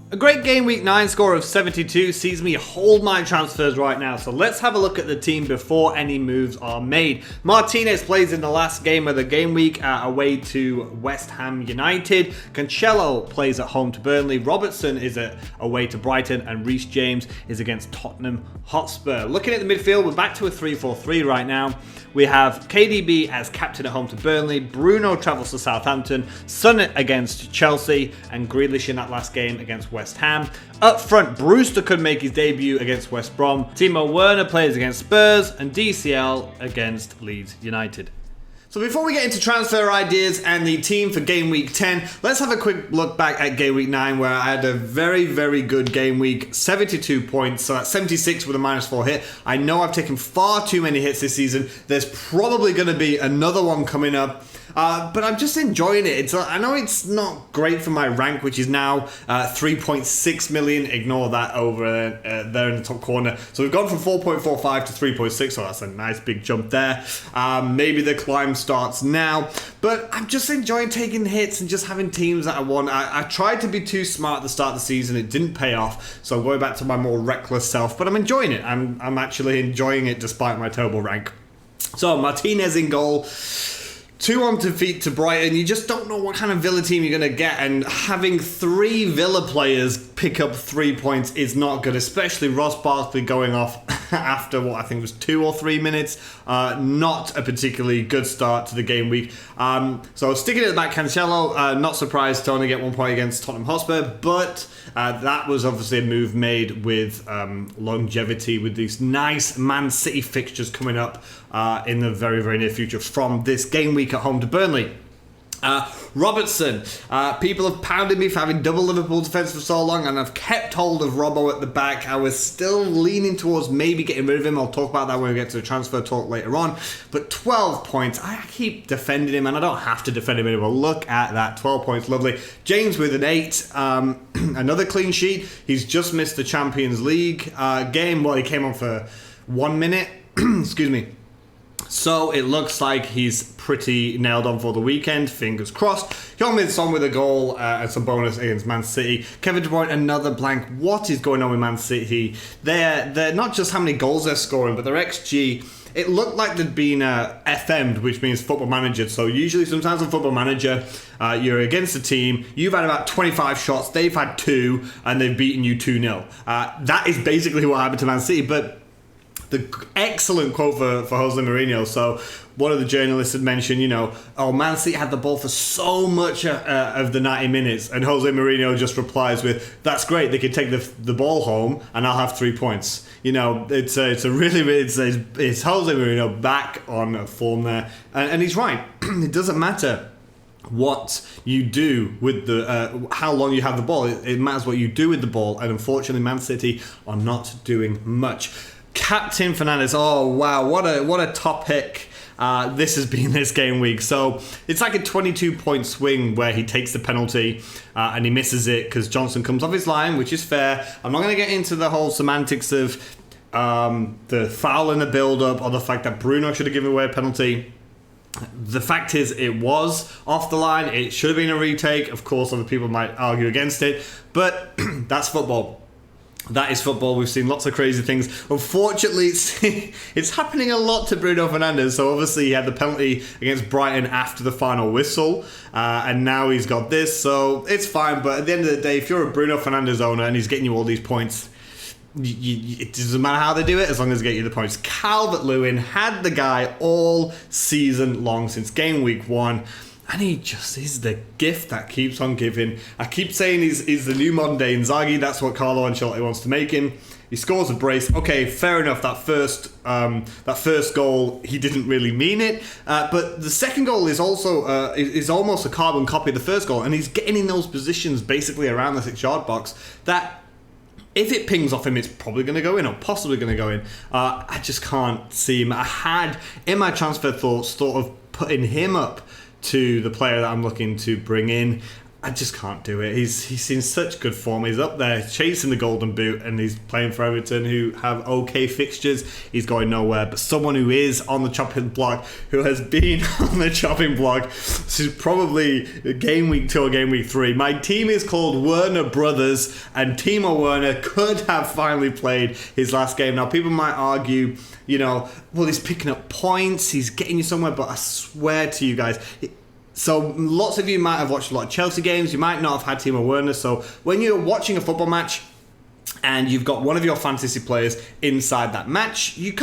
A great game week 9 score of 72 sees me hold my transfers right now, so let's have a look at the team before any moves are made. Martinez plays in the last game of the game week away to West Ham United. Cancelo plays at home to Burnley. Robertson is away to Brighton, and Reece James is against Tottenham Hotspur. Looking at the midfield, we're back to a 3-4-3 right now. We have KDB as captain at home to Burnley. Bruno travels to Southampton. Son against Chelsea, and Grealish in that last game against West Ham. Up front, Brewster could make his debut against West Brom. Timo Werner plays against Spurs, and DCL against Leeds United. So before we get into transfer ideas and the team for game week 10, let's have a quick look back at game week 9, where I had a very, very good game week, 72 points, so that's 76 with a -4 hit. I know I've taken far too many hits this season. There's probably going to be another one coming up. But I'm just enjoying it. I know it's not great for my rank, which is now 3.6 million. Ignore that over there in the top corner. So we've gone from 4.45 to 3.6, so that's a nice big jump there. Maybe the climb starts now. But I'm just enjoying taking hits and just having teams that I want. I tried to be too smart at the start of the season. It didn't pay off. So I'm going back to my more reckless self. But I'm enjoying it. I'm actually enjoying it despite my terrible rank. So Martinez in goal. 2-1 defeat to Brighton. You just don't know what kind of Villa team you're going to get, and having 3 Villa players pick up 3 points is not good, especially Ross Barkley going off after what I think was 2 or 3 minutes. Not a particularly good start to the game week. So sticking at the back, Cancelo, not surprised to only get 1 point against Tottenham Hotspur, but that was obviously a move made with longevity, with these nice Man City fixtures coming up in the very, very near future from this game week at home to Burnley. Robertson. People have pounded me for having double Liverpool defence for so long, and I've kept hold of Robbo at the back. I was still leaning towards maybe getting rid of him. I'll talk about that when we get to the transfer talk later on. But 12 points. I keep defending him, and I don't have to defend him anymore. Look at that. 12 points. Lovely. James with an 8. Another clean sheet. He's just missed the Champions League game. Well, he came on for 1 minute. Excuse me. So it looks like he's pretty nailed on for the weekend. Fingers crossed. Heung-min Son with a goal and some bonus against Man City. Kevin De Bruyne, another blank. What is going on with Man City? They're not just how many goals they're scoring, but their XG. It looked like they'd been FM'd, which means Football Manager. So usually, sometimes on Football Manager, you're against a team. You've had about 25 shots. They've had 2, and they've beaten you 2-0. That is basically what happened to Man City. But the excellent quote for Jose Mourinho. So one of the journalists had mentioned, Man City had the ball for so much of the 90 minutes, and Jose Mourinho just replies with, "That's great. They can take the ball home, and I'll have 3 points." It's Jose Mourinho back on form there, and he's right. It doesn't matter what you do with how long you have the ball. It matters what you do with the ball, and unfortunately, Man City are not doing much. Captain Fernandes, oh wow, what a top pick this has been this game week. So it's like a 22-point swing where he takes the penalty and he misses it because Johnson comes off his line, which is fair. I'm not going to get into the whole semantics of the foul in the build-up or the fact that Bruno should have given away a penalty. The fact is, it was off the line. It should have been a retake. Of course, other people might argue against it, but that's football. That is football. We've seen lots of crazy things. Unfortunately, it's happening a lot to Bruno Fernandes. So obviously he had the penalty against Brighton after the final whistle. And now he's got this. So it's fine. But at the end of the day, if you're a Bruno Fernandes owner and he's getting you all these points, it doesn't matter how they do it as long as they get you the points. Calvert-Lewin had the guy all season long since game week 1. And he just is the gift that keeps on giving. I keep saying he's the new modern day Inzaghi. That's what Carlo Ancelotti wants to make him. He scores a brace. Okay, fair enough. That first goal, he didn't really mean it. But the second goal is also is almost a carbon copy of the first goal, and he's getting in those positions basically around the 6-yard box that, if it pings off him, it's probably going to go in, or possibly going to go in. I just can't see him. I had in my transfer thoughts thought of putting him up to the player that I'm looking to bring in. I just can't do it. He's in such good form. He's up there chasing the golden boot, and he's playing for Everton, who have okay fixtures. He's going nowhere. But someone who is on the chopping block, who has been on the chopping block, this is probably game week 2 or game week 3. My team is called Werner Brothers, and Timo Werner could have finally played his last game. Now, people might argue, well, he's picking up points, he's getting you somewhere, but I swear to you guys, so lots of you might have watched a lot of Chelsea games. You might not have had Timo Werner. So when you're watching a football match and you've got one of your fantasy players inside that match, you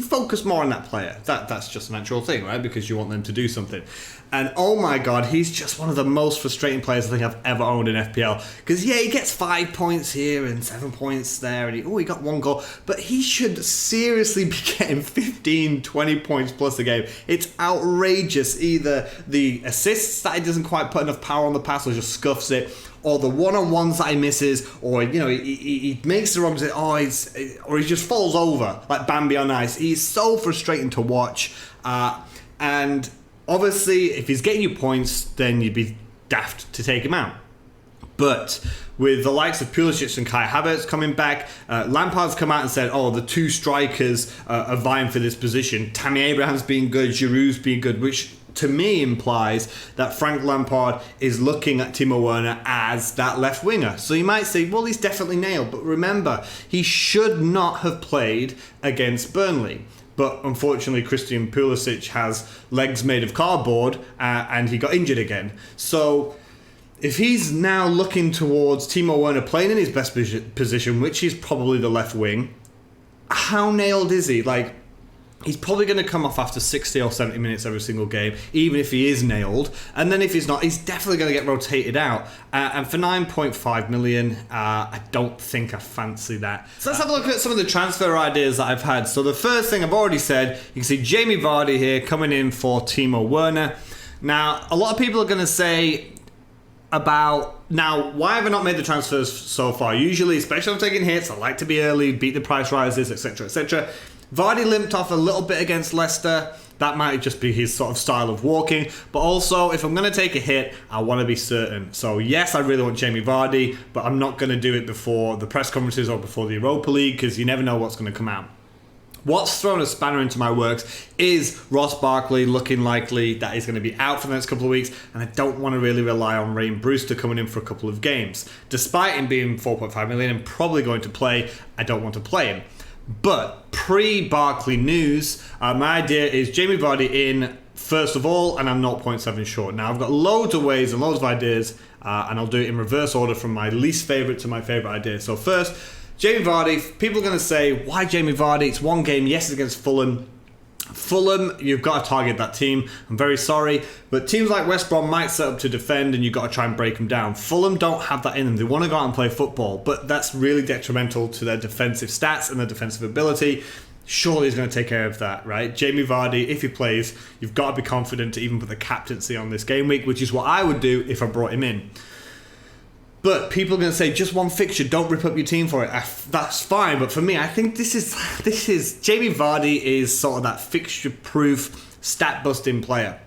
focus more on that player. That's just a natural thing, right? Because you want them to do something. And oh my God, he's just one of the most frustrating players I think I've ever owned in FPL. Because he gets 5 points here and 7 points there, and he got 1 goal. But he should seriously be getting 15, 20 points plus a game. It's outrageous. Either the assists that he doesn't quite put enough power on the pass or just scuffs it, or the one-on-ones that he misses, or he makes the wrong decision, or he just falls over like Bambi on ice. He's so frustrating to watch, and obviously, if he's getting you points, then you'd be daft to take him out. But with the likes of Pulisic and Kai Havertz coming back, Lampard's come out and said, the 2 strikers are vying for this position. Tammy Abraham's been good, Giroud's been good, which to me implies that Frank Lampard is looking at Timo Werner as that left winger. So you might say, well, he's definitely nailed. But remember, he should not have played against Burnley. But unfortunately, Christian Pulisic has legs made of cardboard, and he got injured again. So if he's now looking towards Timo Werner playing in his best position, which is probably the left wing, how nailed is he? He's probably going to come off after 60 or 70 minutes every single game, even if he is nailed. And then if he's not, he's definitely going to get rotated out. And for 9.5 million, I don't think I fancy that. So let's have a look at some of the transfer ideas that I've had. So the first thing I've already said, you can see Jamie Vardy here coming in for Timo Werner. Now, a lot of people are going to say why have I not made the transfers so far? Usually, especially if I'm taking hits, I like to be early, beat the price rises, etc., etc. Vardy limped off a little bit against Leicester. That might just be his sort of style of walking. But also, if I'm going to take a hit, I want to be certain. So yes, I really want Jamie Vardy, but I'm not going to do it before the press conferences or before the Europa League, because you never know what's going to come out. What's thrown a spanner into my works is Ross Barkley looking likely that he's going to be out for the next couple of weeks, and I don't want to really rely on Raheem Brewster coming in for a couple of games. Despite him being 4.5 million and probably going to play, I don't want to play him. But pre-Barkley news, my idea is Jamie Vardy in first of all, and I'm 0.7 short. Now, I've got loads of ways and loads of ideas, and I'll do it in reverse order from my least favourite to my favourite idea. So first, Jamie Vardy. People are going to say, why Jamie Vardy? It's one game, yes, it's against Fulham. Fulham, you've got to target that team. I'm very sorry, but teams like West Brom might set up to defend, and you've got to try and break them down. Fulham don't have that in them. They want to go out and play football, but that's really detrimental to their defensive stats and their defensive ability. Surely he's going to take care of that, right? Jamie Vardy, if he plays, you've got to be confident to even put the captaincy on this game week, which is what I would do if I brought him in. But people are going to say, just one fixture, don't rip up your team for it. That's fine, but for me, I think this is Jamie Vardy is sort of that fixture-proof, stat-busting player.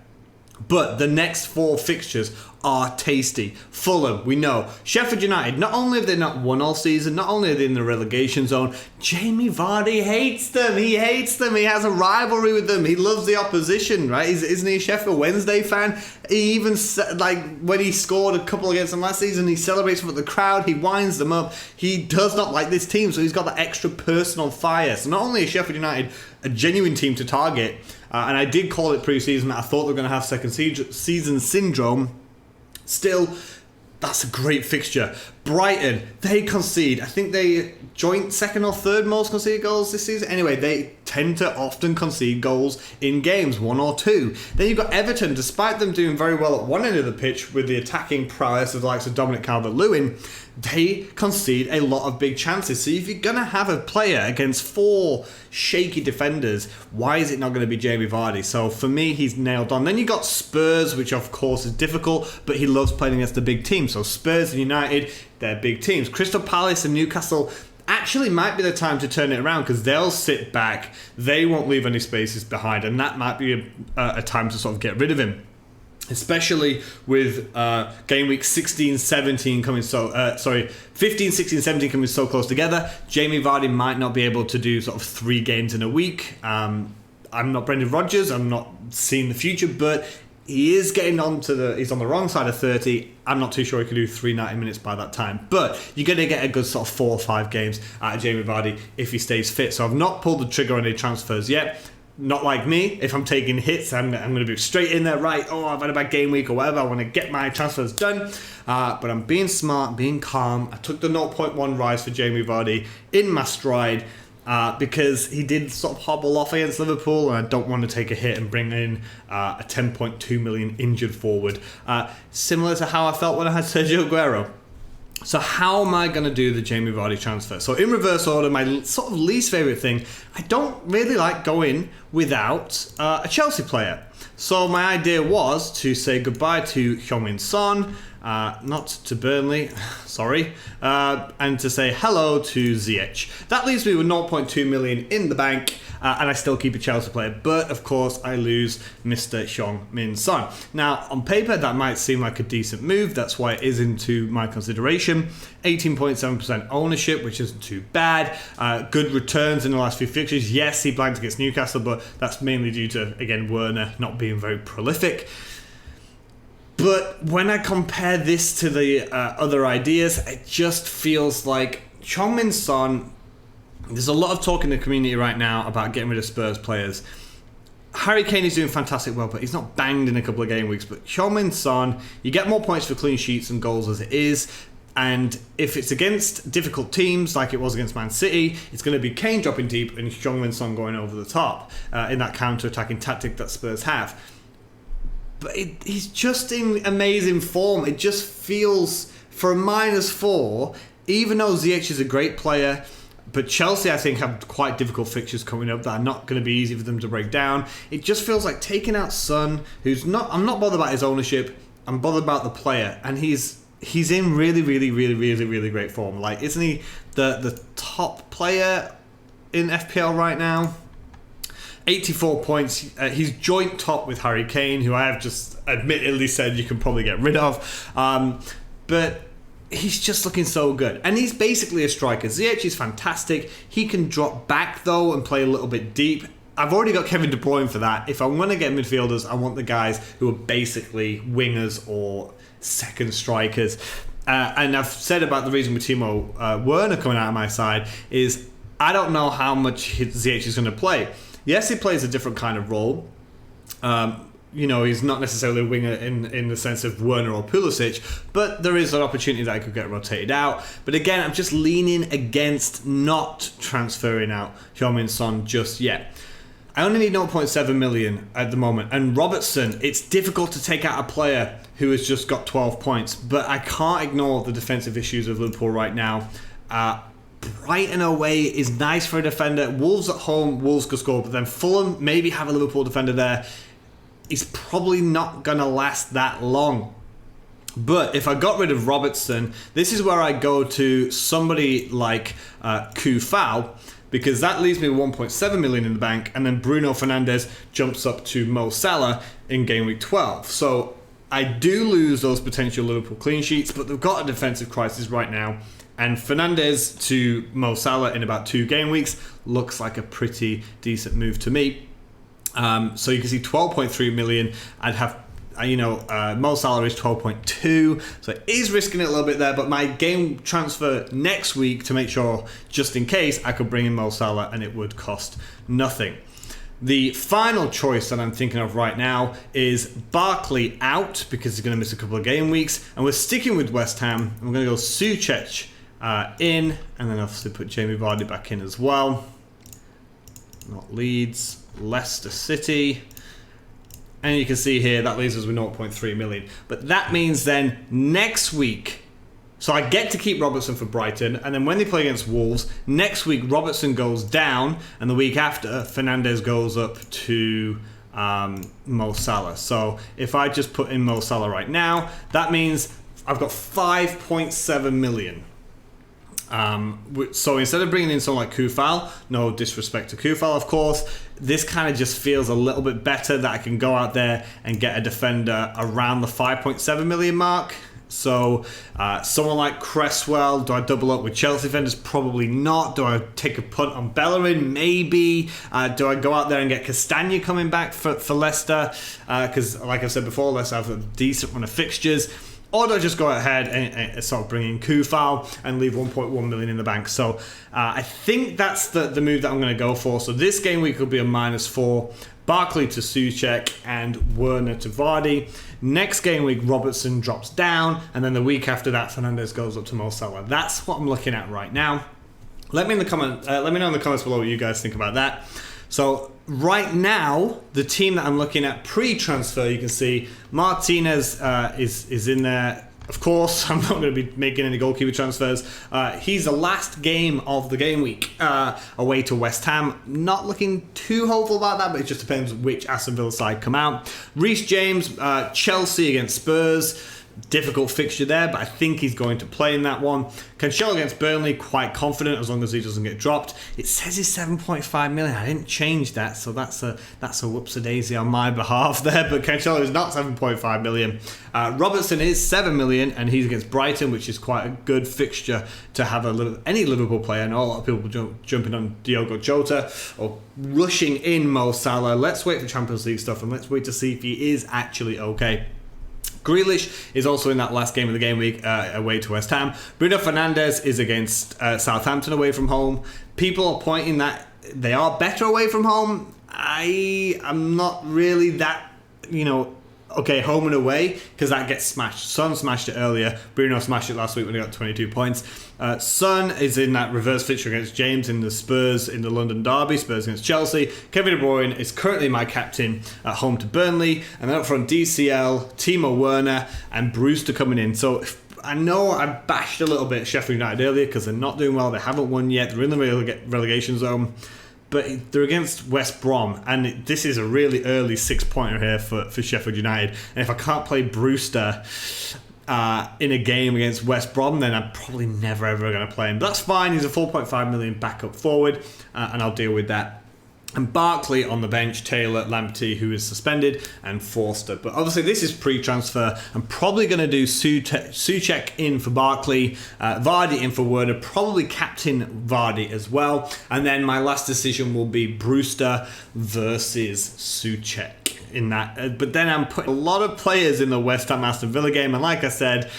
But the next 4 fixtures are tasty. Fulham, we know. Sheffield United, not only have they not won all season, not only are they in the relegation zone, Jamie Vardy hates them. He hates them. He has a rivalry with them. He loves the opposition, right? Isn't he a Sheffield Wednesday fan? He even, when he scored a couple against them last season, he celebrates with the crowd. He winds them up. He does not like this team, so he's got that extra personal fire. So not only is Sheffield United a genuine team to target, and I did call it pre-season that I thought they were going to have second season syndrome. Still, that's a great fixture. Brighton, they concede. I think they joint second or third most conceded goals this season. Anyway, they tend to often concede goals in games, 1 or 2. Then you've got Everton, despite them doing very well at one end of the pitch with the attacking prowess of the likes of Dominic Calvert-Lewin, they concede a lot of big chances. So if you're going to have a player against 4 shaky defenders, why is it not going to be Jamie Vardy? So for me, he's nailed on. Then you got Spurs, which of course is difficult, but he loves playing against the big teams. So Spurs and United, they're big teams. Crystal Palace and Newcastle actually might be the time to turn it around, because they'll sit back, they won't leave any spaces behind, and that might be a time to sort of get rid of him. especially with game week 16-17 coming 15-16-17 coming so close together. Jamie Vardy might not be able to do sort of 3 games in a week. I'm not Brendan Rodgers, I'm not seeing the future, but he is getting he's on the wrong side of 30. I'm not too sure he can do 90 minutes by that time. But you're going to get a good sort of 4 or 5 games out of Jamie Vardy if he stays fit. So I've not pulled the trigger on any transfers yet. Not like me. If I'm taking hits, I'm going to be straight in there, right? Oh, I've had a bad game week or whatever. I want to get my transfers done. But I'm being smart, being calm. I took the 0.1 rise for Jamie Vardy in my stride. Because he did sort of hobble off against Liverpool, and I don't want to take a hit and bring in a 10.2 million injured forward. Similar to how I felt when I had Sergio Aguero. So how am I going to do the Jamie Vardy transfer? So in reverse order, my sort of least favourite thing, I don't really like going without a Chelsea player. So my idea was to say goodbye to Heung-min Son, not to Burnley, sorry, and to say hello to Ziyech. That leaves me with 0.2 million in the bank, and I still keep a Chelsea player, but of course I lose Mr. Heung-min Son. Now, on paper, that might seem like a decent move. That's why it is into my consideration. 18.7% ownership, which isn't too bad. Good returns in the last few fixtures. Yes, he blanked against Newcastle, but that's mainly due to, again, Werner not being very prolific. But when I compare this to the other ideas, it just feels like Heung-min Son. There's a lot of talk in the community right now about getting rid of Spurs players. Harry Kane is doing fantastic well, but he's not banged in a couple of game weeks. But Heung-min Son, you get more points for clean sheets and goals as it is. And if it's against difficult teams, like it was against Man City, it's going to be Kane dropping deep and Heung-min Son going over the top in that counter-attacking tactic that Spurs have. But he's just in amazing form. It just feels, for a -4, even though Ziyech is a great player, but Chelsea, I think, have quite difficult fixtures coming up that are not going to be easy for them to break down. It just feels like taking out Son, I'm not bothered about his ownership, I'm bothered about the player. And he's in really, really, really, really, really great form. Like, isn't he the top player in FPL right now? 84 points. He's joint top with Harry Kane, who I have just admittedly said you can probably get rid of. But he's just looking so good. And he's basically a striker. Ziyech is fantastic. He can drop back, though, and play a little bit deep. I've already got Kevin De Bruyne for that. If I want to get midfielders, I want the guys who are basically wingers or second strikers. And I've said about the reason with Timo Werner coming out of my side is I don't know how much Ziyech is going to play. Yes, he plays a different kind of role. He's not necessarily a winger in the sense of Werner or Pulisic, but there is an opportunity that I could get rotated out. But again, I'm just leaning against not transferring out Heung-min Son just yet. I only need 0.7 million at the moment. And Robertson, it's difficult to take out a player who has just got 12 points, but I can't ignore the defensive issues of Liverpool right now. Brighton away is nice for a defender. Wolves at home, Wolves could score, but then Fulham maybe have a Liverpool defender there. He's probably not going to last that long. But if I got rid of Robertson, this is where I go to somebody like Kufal, because that leaves me with 1.7 million in the bank, and then Bruno Fernandes jumps up to Mo Salah in game week 12. So I do lose those potential Liverpool clean sheets, but they've got a defensive crisis right now. And Fernandes to Mo Salah in about 2 game weeks looks like a pretty decent move to me. So you can see 12.3 million. I'd have, Mo Salah is 12.2. So it is risking it a little bit there. But my game transfer next week to make sure, just in case, I could bring in Mo Salah and it would cost nothing. The final choice that I'm thinking of right now is Barkley out because he's going to miss a couple of game weeks. And we're sticking with West Ham. We're going to go Souček in, and then obviously put Jamie Vardy back in as well. Not Leeds, Leicester City. And you can see here that leaves us with 0.3 million. But that means then next week, so I get to keep Robertson for Brighton, and then when they play against Wolves, next week Robertson goes down, and the week after Fernandes goes up to Mo Salah. So if I just put in Mo Salah right now, that means I've got 5.7 million. So instead of bringing in someone like Kufal, no disrespect to Kufal, of course, this kind of just feels a little bit better that I can go out there and get a defender around the 5.7 million mark. So someone like Cresswell, do I double up with Chelsea defenders? Probably not. Do I take a punt on Bellerin? Maybe. Do I go out there and get Castagna coming back for Leicester? Because like I've said before, Leicester have a decent run of fixtures. Or do I just go ahead and sort of bring in Kufal and leave 1.1 million in the bank? So I think that's the move that I'm going to go for. So this game week will be a -4. Barkley to Souček and Werner to Vardy. Next game week, Robertson drops down. And then the week after that, Fernandes goes up to Mo Salah. That's what I'm looking at right now. Let me know in the comments below what you guys think about that. So right now, the team that I'm looking at pre-transfer, you can see Martinez is in there. Of course, I'm not going to be making any goalkeeper transfers. He's the last game of the game week away to West Ham. Not looking too hopeful about that, but it just depends which Aston Villa side come out. Reece James, Chelsea against Spurs. Difficult fixture there, but I think he's going to play in that one. Cancelo against Burnley, quite confident as long as he doesn't get dropped. It says he's 7.5 million. I didn't change that, so that's a whoops-a-daisy on my behalf there. But Cancelo is not 7.5 million. Robertson is 7 million, and he's against Brighton, which is quite a good fixture to have any Liverpool player. I know a lot of people jumping on Diogo Jota or rushing in Mo Salah. Let's wait for Champions League stuff, and let's wait to see if he is actually okay. Grealish is also in that last game of the game week away to West Ham. Bruno Fernandes is against Southampton away from home. People are pointing that they are better away from home. I am not really that, okay, home and away, because that gets smashed. Son smashed it earlier. Bruno smashed it last week when he got 22 points. Son is in that reverse fixture against James in the Spurs in the London derby. Spurs against Chelsea. Kevin De Bruyne is currently my captain at home to Burnley. And then up front, DCL, Timo Werner, and Brewster coming in. So I know I bashed a little bit Sheffield United earlier because they're not doing well. They haven't won yet. They're in the relegation zone. But they're against West Brom, and this is a really early 6-pointer here for Sheffield United. And if I can't play Brewster in a game against West Brom, then I'm probably never ever going to play him. But that's fine. He's a 4.5 million backup forward, and I'll deal with that. And Barkley on the bench, Taylor, Lamptey, who is suspended, and Forster. But obviously this is pre-transfer. I'm probably going to do Souček in for Barkley, Vardy in for Werner, probably captain Vardy as well. And then my last decision will be Brewster versus Souček in that. But then I'm putting a lot of players in the West Ham Aston Villa game. And like I said,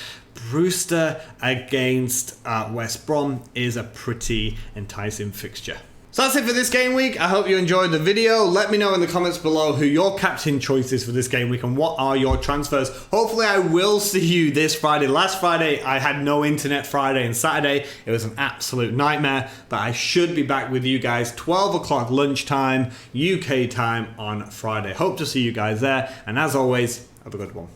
Brewster against West Brom is a pretty enticing fixture. So that's it for this game week. I hope you enjoyed the video. Let me know in the comments below who your captain choice is for this game week and what are your transfers. Hopefully I will see you this Friday. Last Friday I had no internet. Friday and Saturday it was an absolute nightmare, but I should be back with you guys 12 o'clock lunchtime UK time on Friday. Hope to see you guys there, and as always, have a good one.